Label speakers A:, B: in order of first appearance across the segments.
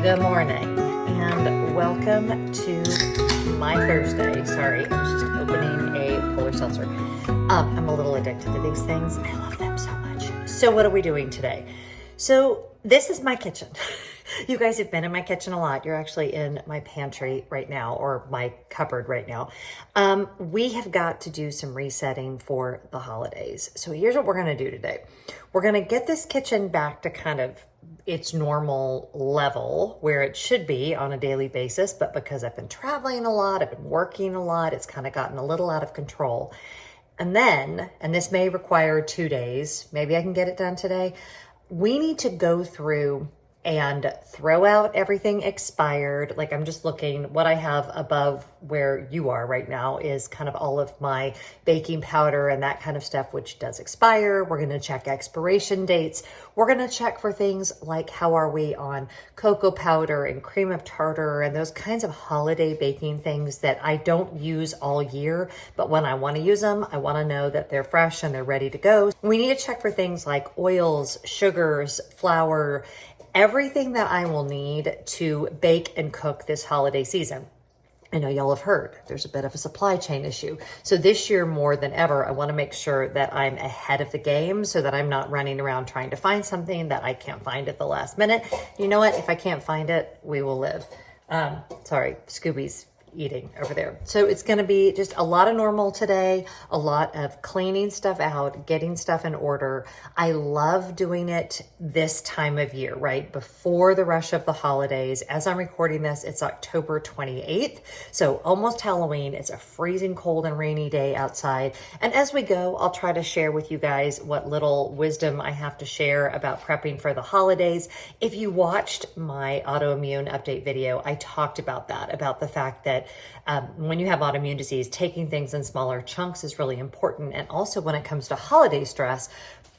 A: Good morning and welcome to my Thursday. Sorry, I was just opening a polar seltzer. I'm a little addicted to these things. I love them so much. So what are we doing today? So this is my kitchen. You guys have been in my kitchen a lot. You're actually in my pantry right now, or my cupboard right now. We have got to do some resetting for the holidays. So here's what we're going to do today. We're going to get this kitchen back to kind of its normal level where it should be on a daily basis. But because I've been traveling a lot, I've been working a lot, it's kind of gotten a little out of control. And then, and this may require 2 days, maybe I can get it done today. We need to go through and throw out everything expired. Like, I'm just looking, what I have above where you are right now is kind of all of my baking powder and that kind of stuff, which does expire. We're gonna check expiration dates. We're gonna check for things like how are we on cocoa powder and cream of tartar and those kinds of holiday baking things that I don't use all year, but when I wanna use them, I wanna know that they're fresh and they're ready to go. We need to check for things like oils, sugars, flour, everything that I will need to bake and cook this holiday season. I know y'all have heard there's a bit of a supply chain issue. So this year more than ever, I want to make sure that I'm ahead of the game so that I'm not running around trying to find something that I can't find at the last minute. You know what? If I can't find it, we will live. Sorry, Scooby's eating over there. So it's going to be just a lot of normal today, a lot of cleaning stuff out, getting stuff in order. I love doing it this time of year, right? Before the rush of the holidays. As I'm recording this, it's October 28th. So almost Halloween. It's a freezing cold and rainy day outside. And as we go, I'll try to share with you guys what little wisdom I have to share about prepping for the holidays. If you watched my autoimmune update video, I talked about that, about the fact that when you have autoimmune disease, taking things in smaller chunks is really important. And also when it comes to holiday stress,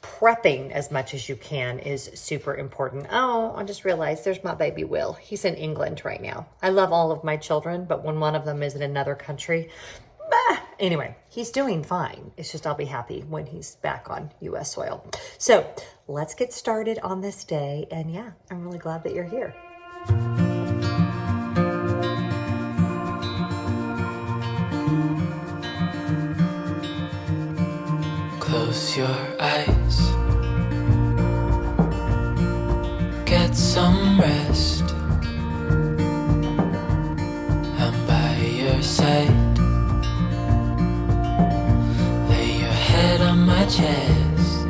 A: prepping as much as you can is super important. Oh, I just realized there's my baby Will. He's in England right now. I love all of my children, but when one of them is in another country, anyway, he's doing fine. It's just I'll be happy when he's back on US soil. So let's get started on this day. And yeah, I'm really glad that you're here.
B: Close your eyes, get some rest. I'm by your side. Lay your head on my chest.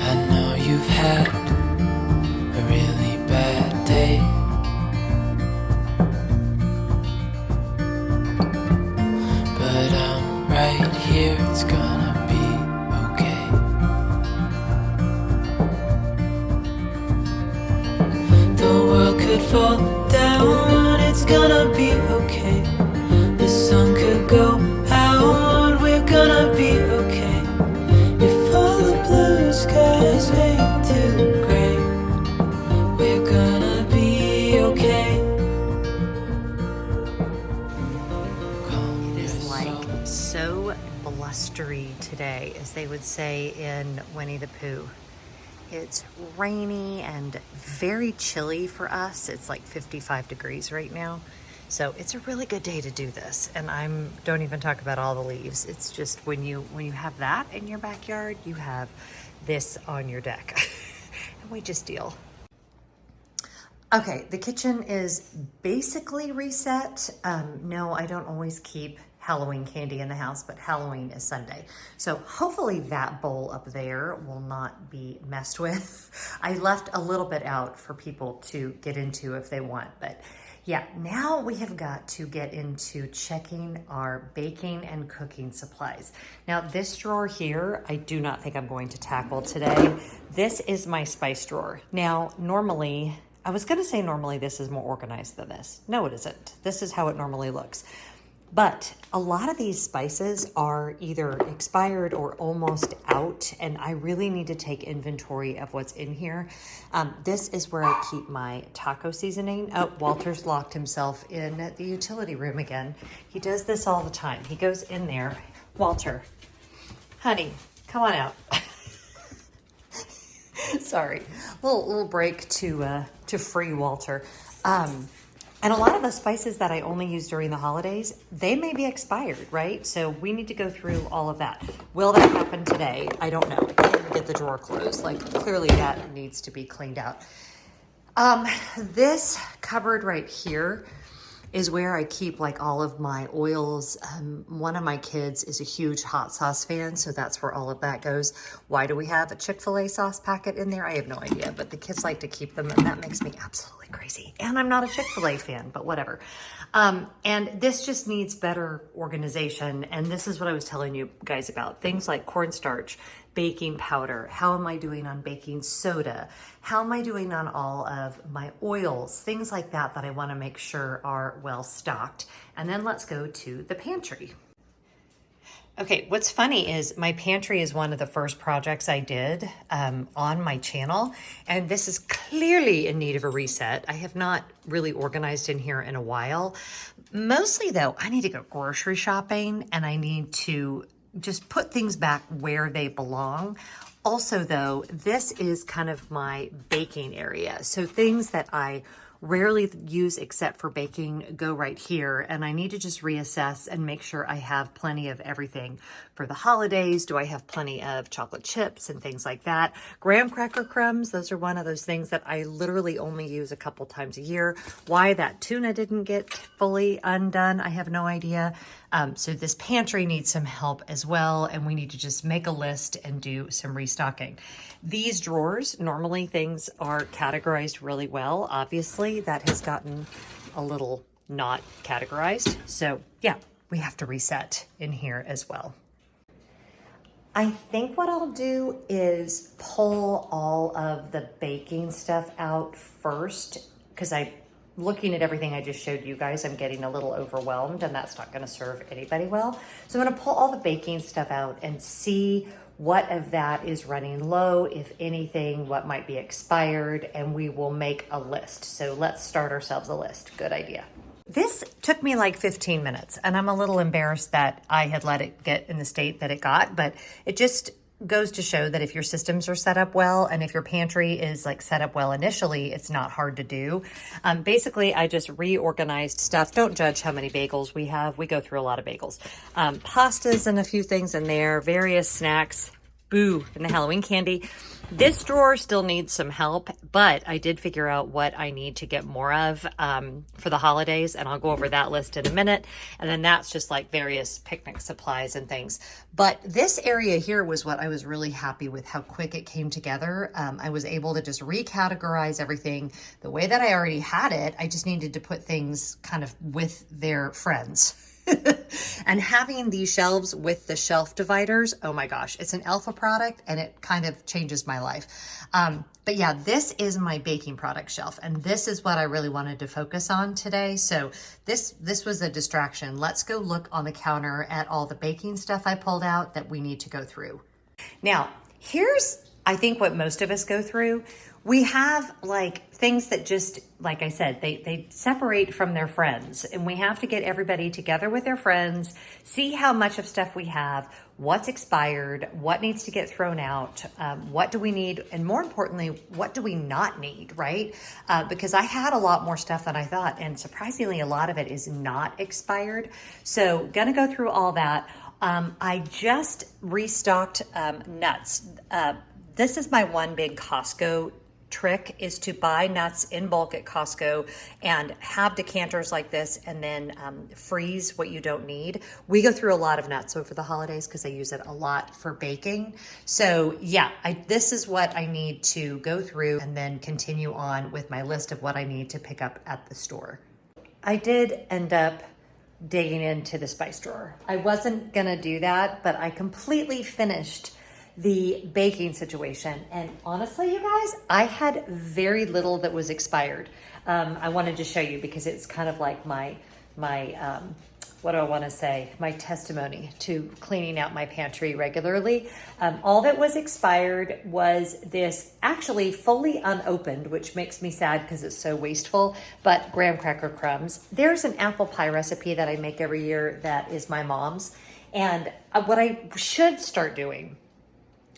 B: I know you've had a really bad day. But I'm right here, it's gonna be okay. The world could fall down, it's gonna be okay. The sun could go out, we're gonna be okay. If all the blue skies fade to gray, we're gonna be okay.
A: So blustery today, as they would say in Winnie the Pooh. It's rainy and very chilly for us. It's like 55 degrees right now. So it's a really good day to do this. And don't even talk about all the leaves. It's just when you have that in your backyard, you have this on your deck. And we just deal. Okay, the kitchen is basically reset. No, I don't always keep Halloween candy in the house, but Halloween is Sunday. So hopefully that bowl up there will not be messed with. I left a little bit out for people to get into if they want, but yeah, now we have got to get into checking our baking and cooking supplies. Now this drawer here, I do not think I'm going to tackle today. This is my spice drawer. Now, normally this is more organized than this. No, it isn't. This is how it normally looks. But a lot of these spices are either expired or almost out, and I really need to take inventory of what's in here. This is where I keep my taco seasoning. Oh, Walter's locked himself in the utility room again. He does this all the time. He goes in there. Walter, honey, come on out. Sorry, little break to free Walter. And a lot of the spices that I only use during the holidays, they may be expired, right? So we need to go through all of that. Will that happen today? I don't know. I can't even get the drawer closed. Like, clearly that needs to be cleaned out. This cupboard right here is where I keep like all of my oils. One of my kids is a huge hot sauce fan, so that's where all of that goes. Why do we have a Chick-fil-A sauce packet in there? I have no idea, but the kids like to keep them, and that makes me absolutely crazy. And I'm not a Chick-fil-A fan, but whatever. And this just needs better organization. And this is what I was telling you guys about. Things like cornstarch, baking powder. How am I doing on baking soda? How am I doing on all of my oils? Things like that I want to make sure are well stocked. And then let's go to the pantry. Okay, what's funny is my pantry is one of the first projects I did on my channel, and this is clearly in need of a reset. I have not really organized in here in a while. Mostly though, I need to go grocery shopping and I need to just put things back where they belong. Also though, this is kind of my baking area. So things that I rarely use except for baking go right here, and I need to just reassess and make sure I have plenty of everything for the holidays. Do I have plenty of chocolate chips and things like that? Graham cracker crumbs, those are one of those things that I literally only use a couple times a year. Why that tuna didn't get fully undone, I have no idea. So this pantry needs some help as well, and we need to just make a list and do some restocking. These drawers, normally things are categorized really well. Obviously, that has gotten a little not categorized. So yeah, we have to reset in here as well. I think what I'll do is pull all of the baking stuff out first, because looking at everything I just showed you guys, I'm getting a little overwhelmed, and that's not going to serve anybody well. So I'm going to pull all the baking stuff out and see what of that is running low, if anything, what might be expired, and we will make a list. So let's start ourselves a list. Good idea. This took me like 15 minutes, and I'm a little embarrassed that I had let it get in the state that it got, but it just goes to show that if your systems are set up well, and if your pantry is like set up well initially, it's not hard to do. Basically, I just reorganized stuff. Don't judge how many bagels we have. We go through a lot of bagels. Pastas and a few things in there, various snacks, boo, and the Halloween candy. This drawer still needs some help, but I did figure out what I need to get more of for the holidays, and I'll go over that list in a minute. And then that's just like various picnic supplies and things. But this area here was what I was really happy with, how quick it came together. I was able to just recategorize everything the way that I already had it. I just needed to put things kind of with their friends. And having these shelves with the shelf dividers, oh my gosh, it's an Alpha product and it kind of changes my life. But yeah, this is my baking product shelf, and this is what I really wanted to focus on today. So this was a distraction. Let's go look on the counter at all the baking stuff I pulled out that we need to go through. Now, here's, I think, what most of us go through. We have like things that just, like I said, they separate from their friends, and we have to get everybody together with their friends, see how much of stuff we have, what's expired, what needs to get thrown out, what do we need, and more importantly, what do we not need, right? Because I had a lot more stuff than I thought, and surprisingly, a lot of it is not expired. So gonna go through all that. I just restocked nuts. This is my one big Costco trick, is to buy nuts in bulk at Costco and have decanters like this, and then freeze what you don't need. We go through a lot of nuts over the holidays because I use it a lot for baking. So yeah, this is what I need to go through and then continue on with my list of what I need to pick up at the store. I did end up digging into the spice drawer. I wasn't gonna do that, but I completely finished the baking situation. And honestly, you guys, I had very little that was expired. I wanted to show you because it's kind of like my what do I want to say? My testimony to cleaning out my pantry regularly. All that was expired was this, actually fully unopened, which makes me sad because it's so wasteful, but graham cracker crumbs. There's an apple pie recipe that I make every year that is my mom's. And what I should start doing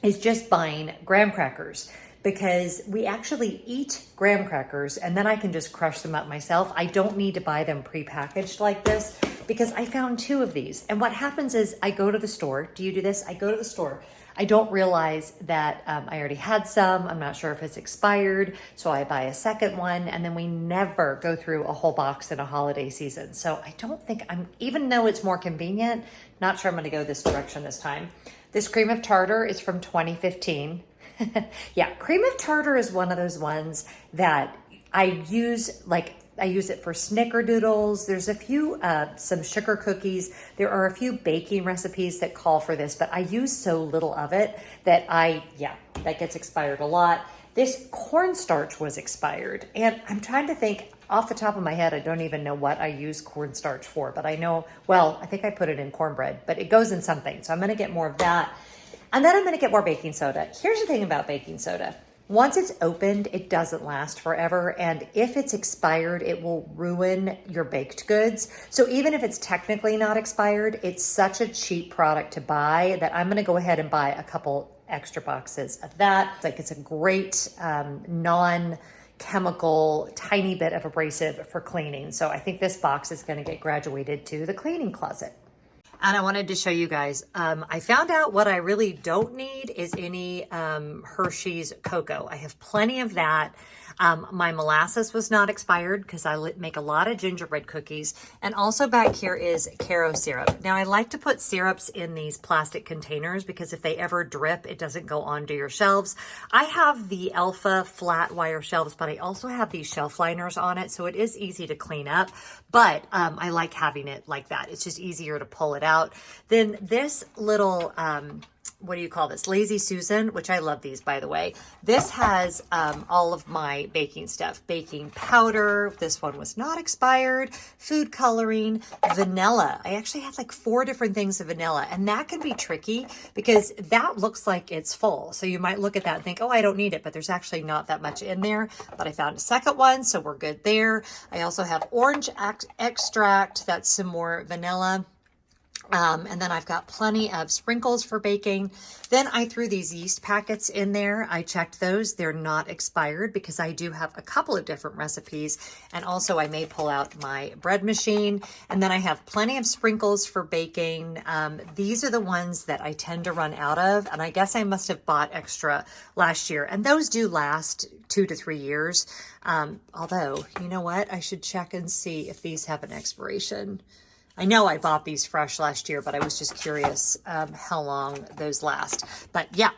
A: is just buying graham crackers, because we actually eat graham crackers and then I can just crush them up myself. I don't need to buy them prepackaged like this because I found 2 of these. And what happens is I go to the store. Do you do this? I go to the store. I don't realize that I already had some. I'm not sure if it's expired. So I buy a second one, and then we never go through a whole box in a holiday season. So I don't think even though it's more convenient, not sure I'm gonna go this direction this time. This cream of tartar is from 2015. Yeah, cream of tartar is one of those ones that I use it for snickerdoodles. There's a few, some sugar cookies. There are a few baking recipes that call for this, but I use so little of it that that gets expired a lot. This cornstarch was expired, and I'm trying to think off the top of my head. I don't even know what I use cornstarch for, but I know, I think I put it in cornbread, but it goes in something. So I'm going to get more of that. And then I'm going to get more baking soda. Here's the thing about baking soda. Once it's opened, it doesn't last forever. And if it's expired, it will ruin your baked goods. So even if it's technically not expired, it's such a cheap product to buy that I'm going to go ahead and buy a couple extra boxes of that. It's a great non-chemical, tiny bit of abrasive for cleaning. So I think this box is going to get graduated to the cleaning closet. And I wanted to show you guys, I found out what I really don't need is any Hershey's cocoa. I have plenty of that. My molasses was not expired because I make a lot of gingerbread cookies. And also back here is Caro syrup. Now I like to put syrups in these plastic containers because if they ever drip, it doesn't go onto your shelves. I have the Alpha flat wire shelves, but I also have these shelf liners on it. So it is easy to clean up, but I like having it like that. It's just easier to pull it out. Then this little, what do you call this? Lazy Susan, which I love these, by the way. This has all of my baking stuff. Baking powder. This one was not expired. Food coloring. Vanilla. I actually had like 4 different things of vanilla. And that can be tricky because that looks like it's full. So you might look at that and think, oh, I don't need it. But there's actually not that much in there. But I found a second one, so we're good there. I also have orange extract. That's some more vanilla. And then I've got plenty of sprinkles for baking. Then I threw these yeast packets in there. I checked those. They're not expired because I do have a couple of different recipes. And also I may pull out my bread machine. And then I have plenty of sprinkles for baking. These are the ones that I tend to run out of. And I guess I must have bought extra last year. And those do last 2 to 3 years. Although, you know what? I should check and see if these have an expiration. I know I bought these fresh last year, but I was just curious how long those last. But yeah,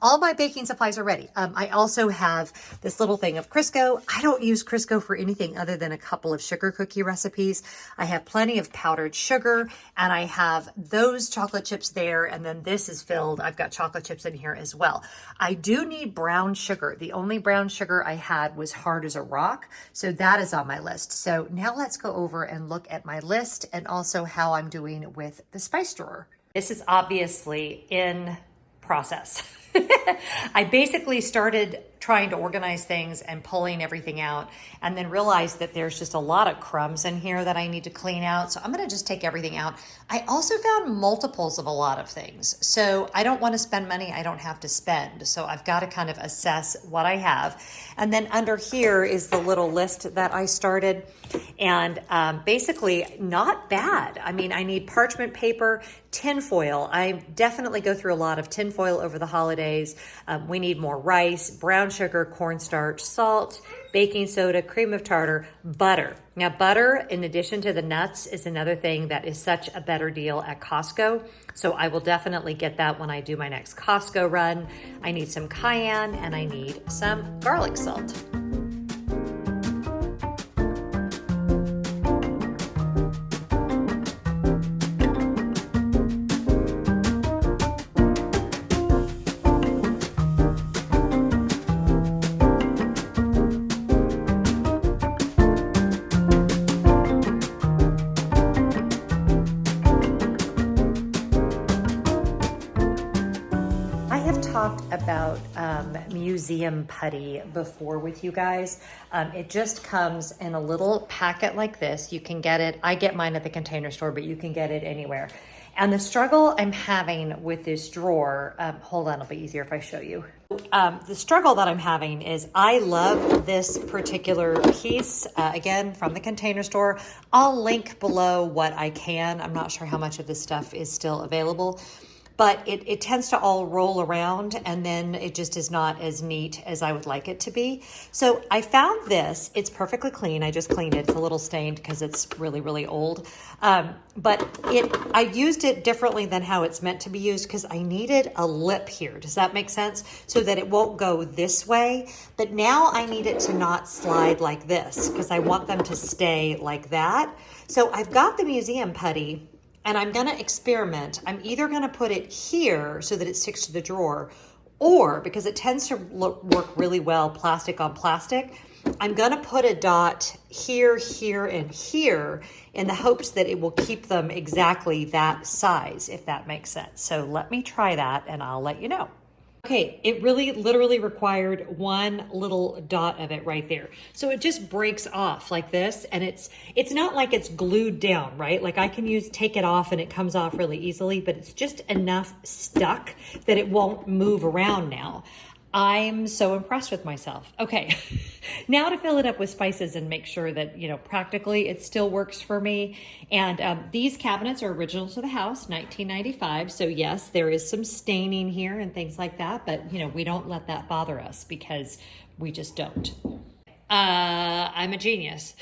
A: all my baking supplies are ready. I also have this little thing of Crisco. I don't use Crisco for anything other than a couple of sugar cookie recipes. I have plenty of powdered sugar, and I have those chocolate chips there, and then this is filled. I've got chocolate chips in here as well. I do need brown sugar. The only brown sugar I had was hard as a rock, so that is on my list. So now let's go over and look at my list and also how I'm doing with the spice drawer. This is obviously in process. I basically started trying to organize things and pulling everything out, and then realized that there's just a lot of crumbs in here that I need to clean out. So I'm going to just take everything out. I also found multiples of a lot of things. So I don't want to spend money I don't have to spend. So I've got to kind of assess what I have. And then under here is the little list that I started. And basically not bad. I mean, I need parchment paper, tinfoil. I definitely go through a lot of tinfoil over the holidays. We need more rice, brown sugar, cornstarch, salt, baking soda, cream of tartar, butter. Now, butter, in addition to the nuts, is another thing that is such a better deal at Costco. So I will definitely get that when I do my next Costco run. I need some cayenne and I need some garlic salt. About museum putty before with you guys. It just comes in a little packet like this. You can get it, I get mine at the Container Store, but you can get it anywhere. And the struggle I'm having with this drawer, hold on, it'll be easier if I show you. The struggle that I'm having is I love this particular piece, again, from the Container Store. I'll link below what I can. I'm not sure how much of this stuff is still available, but it tends to all roll around and then it just is not as neat as I would like it to be. So I found this. It's perfectly clean. I just cleaned it. It's a little stained because it's really, really old. But I used it differently than how it's meant to be used because I needed a lip here. Does that make sense? So that it won't go this way. But now I need it to not slide like this because I want them to stay like that. So I've got the museum putty. And I'm gonna experiment. I'm either gonna put it here so that it sticks to the drawer, or because it tends to work really well plastic on plastic, I'm gonna put a dot here, here, and here in the hopes that it will keep them exactly that size, if that makes sense. So let me try that and I'll let you know. Okay, it really literally required one little dot of it right there. So it just breaks off like this, and it's not like it's glued down, right? Like I can take it off and it comes off really easily, but it's just enough stuck that it won't move around now. I'm so impressed with myself. Okay, now to fill it up with spices and make sure that, practically it still works for me. And these cabinets are original to the house, 1995. So yes, there is some staining here and things like that, but we don't let that bother us because we just don't. I'm a genius.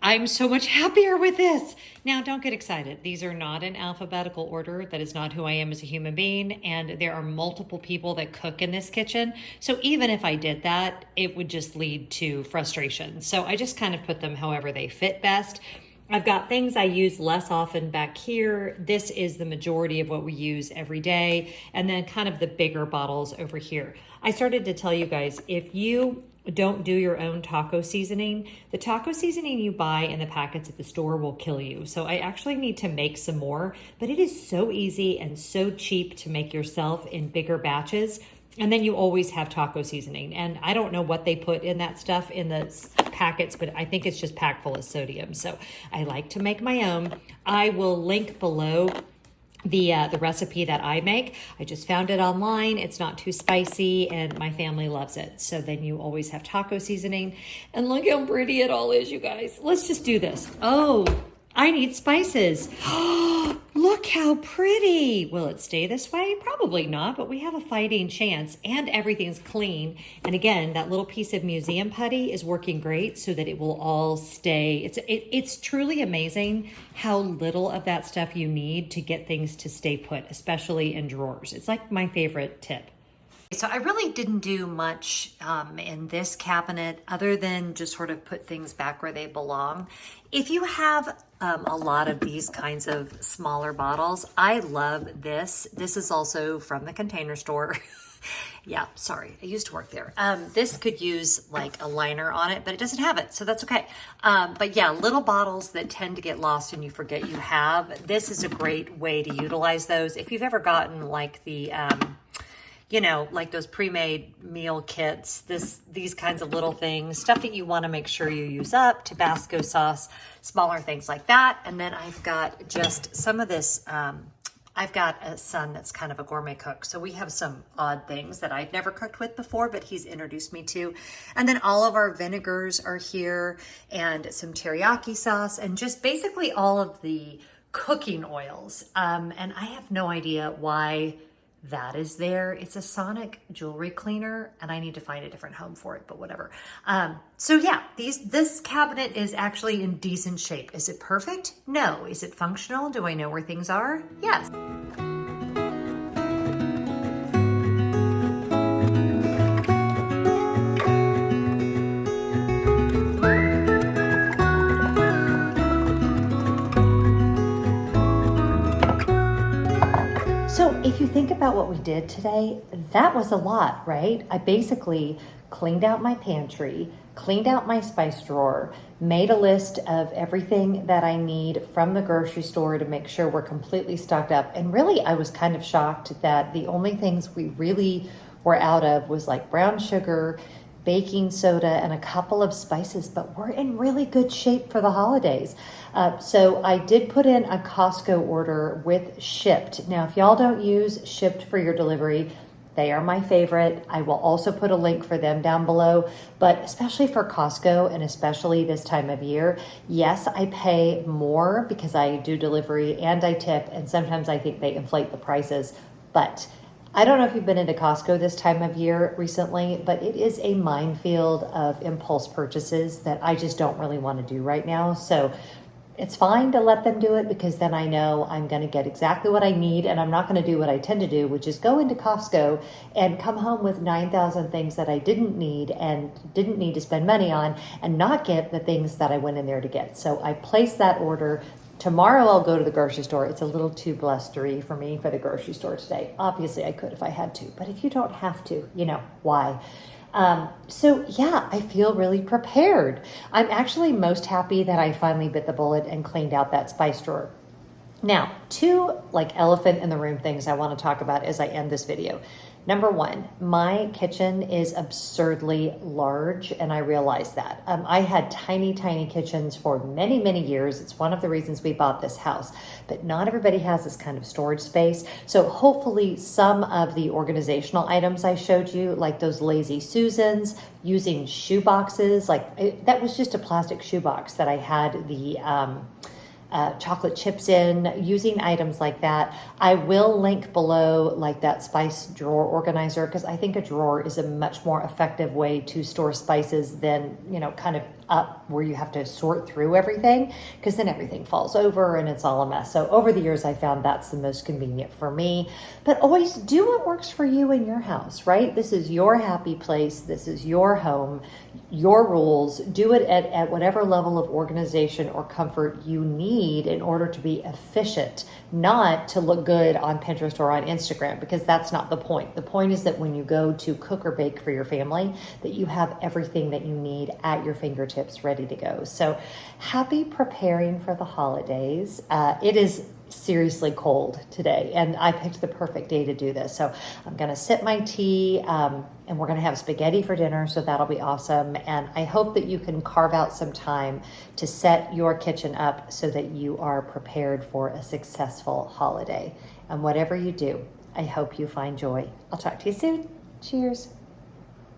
A: I'm so much happier with this. Now, don't get excited. These are not in alphabetical order. That is not who I am as a human being. And there are multiple people that cook in this kitchen. So even if I did that, it would just lead to frustration. So I just kind of put them however they fit best. I've got things I use less often back here. This is the majority of what we use every day. And then kind of the bigger bottles over here. I started to tell you guys, if you don't do your own taco seasoning, the taco seasoning you buy in the packets at the store will kill you. So I actually need to make some more, but it is so easy and so cheap to make yourself in bigger batches. And then you always have taco seasoning. And I don't know what they put in that stuff in the packets, but I think it's just packed full of sodium. So I like to make my own. I will link below the recipe that I make. I just found it online. It's not too spicy and my family loves it. So then you always have taco seasoning. And look how pretty it all is, you guys. Let's just do this. Oh, I need spices. Look how pretty. Will it stay this way? Probably not, but we have a fighting chance and everything's clean. And again, that little piece of museum putty is working great so that it will all stay. It's truly amazing how little of that stuff you need to get things to stay put, especially in drawers. It's like my favorite tip. So I really didn't do much in this cabinet other than just sort of put things back where they belong. If you have a lot of these kinds of smaller bottles, I love this. This is also from the Container Store. Yeah, sorry, I used to work there. This could use like a liner on it, but it doesn't have it, so that's okay. But yeah, little bottles that tend to get lost and you forget you have, this is a great way to utilize those. If you've ever gotten like the like those pre-made meal kits, these kinds of little things, stuff that you want to make sure you use up, Tabasco sauce, smaller things like that. And then I've got just some of this, I've got a son that's kind of a gourmet cook. So we have some odd things that I've never cooked with before, but he's introduced me to. And then all of our vinegars are here and some teriyaki sauce and just basically all of the cooking oils. And I have no idea why that is there. It's a Sonic jewelry cleaner and I need to find a different home for it, but whatever. So yeah, this cabinet is actually in decent shape. Is it perfect? No. Is it functional? Do I know where things are? Yes. So if you think about what we did today, that was a lot, right? I basically cleaned out my pantry, cleaned out my spice drawer, made a list of everything that I need from the grocery store to make sure we're completely stocked up. And really, I was kind of shocked that the only things we really were out of was like brown sugar, baking soda, and a couple of spices, but we're in really good shape for the holidays. So I did put in a Costco order with Shipt. Now, if y'all don't use Shipt for your delivery, they are my favorite. I will also put a link for them down below, but especially for Costco and especially this time of year, yes, I pay more because I do delivery and I tip, and sometimes I think they inflate the prices. But I don't know if you've been into Costco this time of year recently, but it is a minefield of impulse purchases that I just don't really want to do right now. So it's fine to let them do it because then I know I'm going to get exactly what I need, and I'm not going to do what I tend to do, which is go into Costco and come home with 9,000 things that I didn't need and didn't need to spend money on, and not get the things that I went in there to get. So I placed that order. Tomorrow I'll go to the grocery store. It's a little too blustery for me for the grocery store today. Obviously I could if I had to, but if you don't have to, you know, why? So yeah, I feel really prepared. I'm actually most happy that I finally bit the bullet and cleaned out that spice drawer. Now, two like elephant in the room things I want to talk about as I end this video. Number one, my kitchen is absurdly large, and I realize that. I had tiny kitchens for many, many years. It's one of the reasons we bought this house, but not everybody has this kind of storage space. So hopefully some of the organizational items I showed you, like those Lazy Susans, using shoe boxes, that was just a plastic shoe box that I had the chocolate chips in, using items like that. I will link below like that spice drawer organizer, because I think a drawer is a much more effective way to store spices than, you know, kind of up where you have to sort through everything, because then everything falls over and it's all a mess. So over the years, I found that's the most convenient for me. But always do what works for you in your house, right? This is your happy place. This is your home, your rules. Do it at whatever level of organization or comfort you need in order to be efficient, not to look good on Pinterest or on Instagram, because that's not the point. The point is that when you go to cook or bake for your family, that you have everything that you need at your fingertips ready to go. So happy preparing for the holidays. It is seriously cold today, and I picked the perfect day to do this. So I'm going to sip my tea, and we're going to have spaghetti for dinner, so that'll be awesome. And I hope that you can carve out some time to set your kitchen up so that you are prepared for a successful holiday. And whatever you do, I hope you find joy. I'll talk to you soon. Cheers.